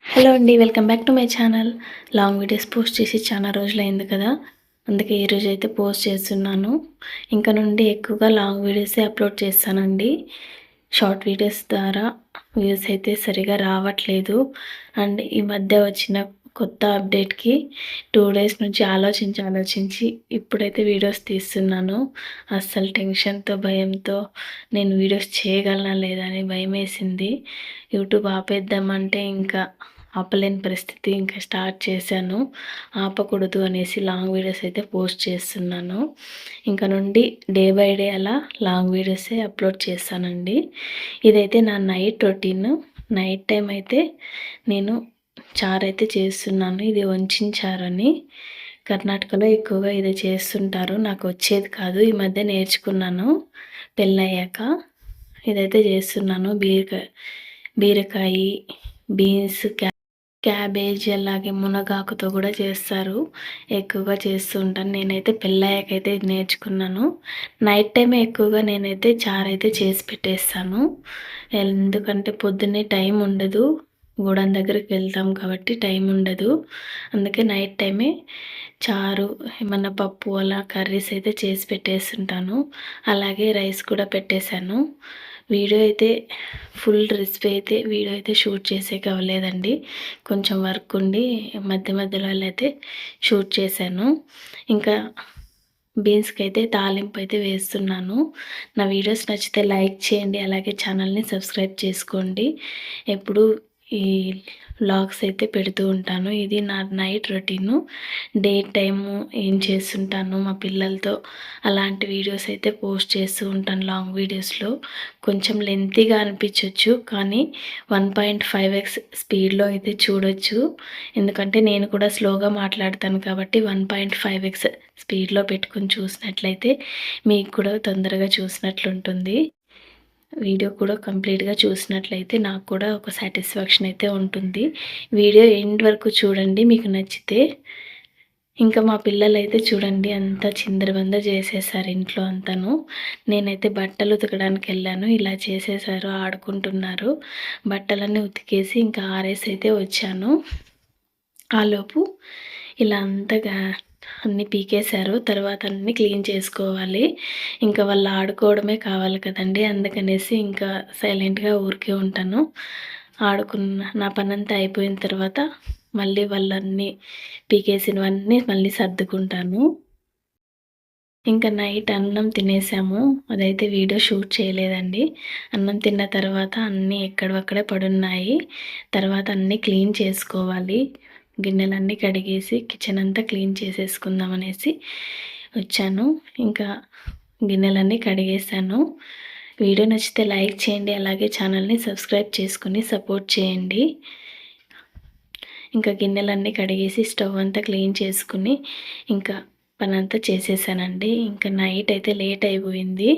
Hello అండి. Welcome back to my channel. Long videos post చేసి చాలా రోజులైంది కదా! అందుకే ఈరోజైతే పోస్ట్ చేస్తున్నాను. ఇంక నుండి ఎక్కువగా లాంగ్ వీడియోసే అప్లోడ్ చేస్తానండి. షార్ట్ వీడియోస్ ద్వారా వ్యూస్ అయితే సరిగా రావట్లేదు. అండ్ ఈ మధ్య వచ్చిన కొత్త అప్డేట్‌కి 2 డేస్ నుంచి ఆలోచించి ఇప్పుడైతే వీడియోస్ తీస్తున్నాను. అస్సలు టెన్షన్‌తో, భయంతో నేను వీడియోస్ చేయగలనా లేదా అని భయమేసింది. యూట్యూబ్ ఆపేద్దామంటే ఇంకా ఆపలేని పరిస్థితి. ఇంకా స్టార్ట్ చేశాను. ఆపకూడదు అనేసి లాంగ్ వీడియోస్ అయితే పోస్ట్ చేస్తున్నాను. ఇంక నుండి డే బై డే అలా లాంగ్ వీడియోసే అప్లోడ్ చేస్తానండి. ఇదైతే నా నైట్ రొటీన్. నైట్ టైం అయితే నేను చారైతే చేస్తున్నాను. ఇది వంచిన చారని. కర్ణాటకలో ఎక్కువగా ఇది చేస్తుంటారు. నాకు వచ్చేది కాదు. ఈ మధ్య నేర్చుకున్నాను పెళ్ళయ్యాక. ఇదైతే చేస్తున్నాను. బీరకాయ, బీన్స్, క్యాబేజ్ అలాగే మునగాకుతో కూడా చేస్తారు. ఎక్కువగా చేస్తూ ఉంటాను. నేనైతే పెళ్ళయ్యాకైతే ఇది నేర్చుకున్నాను. నైట్ టైమే ఎక్కువగా నేనైతే చారైతే చేసి పెట్టేస్తాను. ఎందుకంటే పొద్దున్నే టైం ఉండదు. గూడెం దగ్గరికి వెళ్తాం కాబట్టి టైం ఉండదు. అందుకే నైట్ టైమే చారు, ఏమన్నా పప్పు అలా కర్రీస్ అయితే చేసి పెట్టేస్తుంటాను. అలాగే రైస్ కూడా పెట్టేశాను. వీడియో అయితే ఫుల్ రెసిపీ అయితే వీడియో అయితే షూట్ చేసేకి అవ్వలేదండి. కొంచెం వర్క్ ఉండి మధ్య మధ్యలో అయితే షూట్ చేశాను. ఇంకా బీన్స్కి అయితే తాలింపు అయితే వేస్తున్నాను. నా వీడియోస్ నచ్చితే లైక్ చేయండి. అలాగే ఛానల్ని సబ్స్క్రైబ్ చేసుకోండి. ఎప్పుడు ఈ వ్లాగ్స్ అయితే పెడుతూ ఉంటాను. ఇది నా నైట్ రొటీను. డే టైము ఏం చేస్తుంటాను మా పిల్లలతో అలాంటి వీడియోస్ అయితే పోస్ట్ చేస్తూ ఉంటాను. లాంగ్ వీడియోస్లో కొంచెం లెంతీగా అనిపించవచ్చు, కానీ 1.5x స్పీడ్లో అయితే చూడొచ్చు. ఎందుకంటే నేను కూడా స్లోగా మాట్లాడతాను కాబట్టి 1.5x స్పీడ్లో పెట్టుకొని చూసినట్లయితే మీకు కూడా తొందరగా చూసినట్లుంటుంది. వీడియో కూడా కంప్లీట్గా చూసినట్లయితే నాకు కూడా ఒక సాటిస్ఫాక్షన్ అయితే ఉంటుంది. వీడియో ఎండ్ వరకు చూడండి మీకు నచ్చితే. ఇంకా మా పిల్లలైతే చూడండి అంతా చిందరవంద చేసేసారు ఇంట్లో అంతాను. నేనైతే బట్టలు ఉతకడానికి వెళ్ళాను. ఇలా చేసేసారు, ఆడుకుంటున్నారు. బట్టలన్నీ ఉతికేసి ఇంకా ఆరేసి అయితే వచ్చాను. ఆలోపు ఇలా అంతగా అన్నీ పీకేశారు. తర్వాత అన్నీ క్లీన్ చేసుకోవాలి. ఇంకా వాళ్ళు ఆడుకోవడమే కావాలి కదండి. అందుకనేసి ఇంకా సైలెంట్గా ఊరికే ఉంటాను. నా పనంతా అయిపోయిన తర్వాత మళ్ళీ వాళ్ళన్నీ పీకేసినవన్నీ మళ్ళీ సర్దుకుంటాను. ఇంకా నైట్ అన్నం తినేసాము. అదైతే వీడియో షూట్ చేయలేదండి. అన్నం తిన్న తర్వాత అన్నీ ఎక్కడివక్కడే పడున్నాయి. తర్వాత అన్నీ క్లీన్ చేసుకోవాలి. గిన్నెలన్నీ కడిగేసి కిచెన్ అంతా క్లీన్ చేసేసుకుందాం అనేసి వచ్చాను. ఇంకా గిన్నెలన్నీ కడిగేసాను. వీడియో నచ్చితే లైక్ చేయండి. అలాగే ఛానల్ని సబ్స్క్రైబ్ చేసుకుని సపోర్ట్ చేయండి. ఇంకా గిన్నెలన్నీ కడిగేసి స్టవ్ అంతా క్లీన్ చేసుకుని ఇంకా పనంతా చేసేసానండి. ఇంకా నైట్ అయితే లేట్ అయిపోయింది.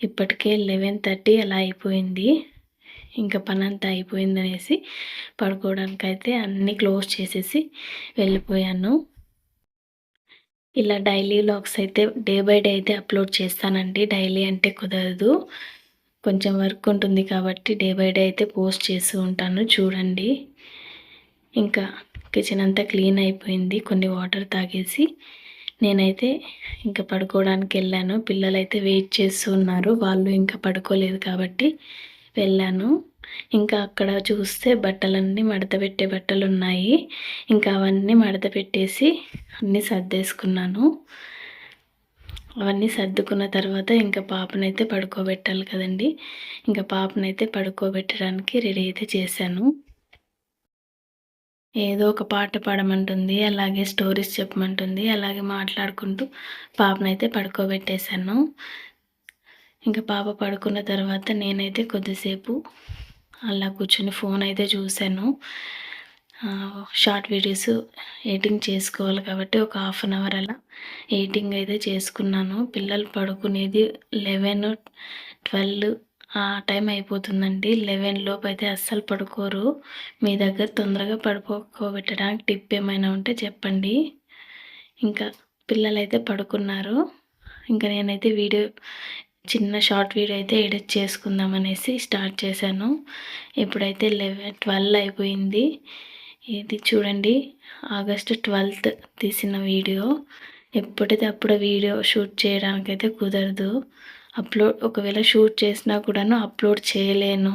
ఇప్పటికే 11:30 అలా అయిపోయింది. ఇంకా పనంతా అయిపోయిందనేసి పడుకోవడానికైతే అన్నీ క్లోజ్ చేసేసి వెళ్ళిపోయాను. ఇలా డైలీ వ్లాగ్స్ అయితే డే బై డే అయితే అప్లోడ్ చేస్తానండి. డైలీ అంటే కుదరదు. కొంచెం వర్క్ ఉంటుంది కాబట్టి డే బై డే అయితే పోస్ట్ చేస్తూ ఉంటాను, చూడండి. ఇంకా కిచెన్ అంతా క్లీన్ అయిపోయింది. కొన్ని వాటర్ తాగేసి నేనైతే ఇంకా పడుకోవడానికి వెళ్ళాను. పిల్లలైతే వెయిట్ చేస్తూ ఉన్నారు. వాళ్ళు ఇంకా పడుకోలేదు కాబట్టి వెళ్ళాను. ఇంకా అక్కడ చూస్తే బట్టలన్నీ మడతపెట్టే బట్టలు ఉన్నాయి. ఇంకా అవన్నీ మడత పెట్టేసి అన్నీ సర్దేసుకున్నాను. అవన్నీ సర్దుకున్న తర్వాత ఇంకా పాపనైతే పడుకోబెట్టాలి కదండి. ఇంకా పాపనైతే పడుకోబెట్టడానికి రెడీ అయితే చేశాను. ఏదో ఒక పాట పాడమంటుంది, అలాగే స్టోరీస్ చెప్పమంటుంది. అలాగే మాట్లాడుకుంటూ పాపనైతే పడుకోబెట్టేశాను. ఇంకా పాప పడుకున్న తర్వాత నేనైతే కొద్దిసేపు అలా కూర్చొని ఫోన్ అయితే చూశాను. షార్ట్ వీడియోస్ ఎడిటింగ్ చేసుకోవాలి కాబట్టి ఒక 1/2 అవర్ అలా ఎడిటింగ్ అయితే చేసుకున్నాను. పిల్లలు పడుకునేది 11, 12 ఆ టైం అయిపోతుందండి. 11 లోపు అయితే అస్సలు పడుకోరు. మీ దగ్గర తొందరగా పడుకోబెట్టడానికి టిప్ ఏమైనా ఉంటే చెప్పండి. ఇంకా పిల్లలైతే పడుకున్నారు. ఇంకా నేనైతే చిన్న షార్ట్ వీడియో అయితే ఎడిట్ చేసుకుందాం అనేసి స్టార్ట్ చేశాను. ఇప్పుడైతే 12 అయిపోయింది. ఇది చూడండి, ఆగస్టు 12th తీసిన వీడియో. ఎప్పుడైతే అప్పుడు వీడియో షూట్ చేయడానికైతే కుదరదు. ఒకవేళ షూట్ చేసినా కూడాను అప్లోడ్ చేయలేను,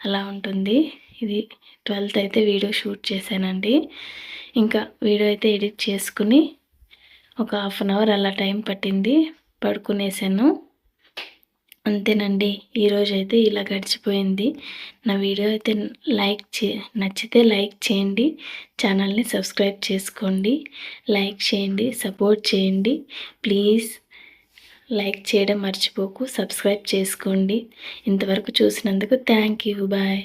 అలా ఉంటుంది. ఇది 12th అయితే వీడియో షూట్ చేశానండి. ఇంకా వీడియో అయితే ఎడిట్ చేసుకుని ఒక 1/2 అవర్ అలా టైం పట్టింది, పడుకునేసాను. అంతేనండి, ఈరోజు అయితే ఇలా గడిచిపోయింది. నా వీడియో అయితే నచ్చితే లైక్ చేయండి, ఛానల్ని సబ్స్క్రైబ్ చేసుకోండి, లైక్ చేయండి, సపోర్ట్ చేయండి. ప్లీజ్ లైక్ చేయడం మర్చిపోకు, సబ్స్క్రైబ్ చేసుకోండి. ఇంతవరకు చూసినందుకు థ్యాంక్ యూ. బాయ్.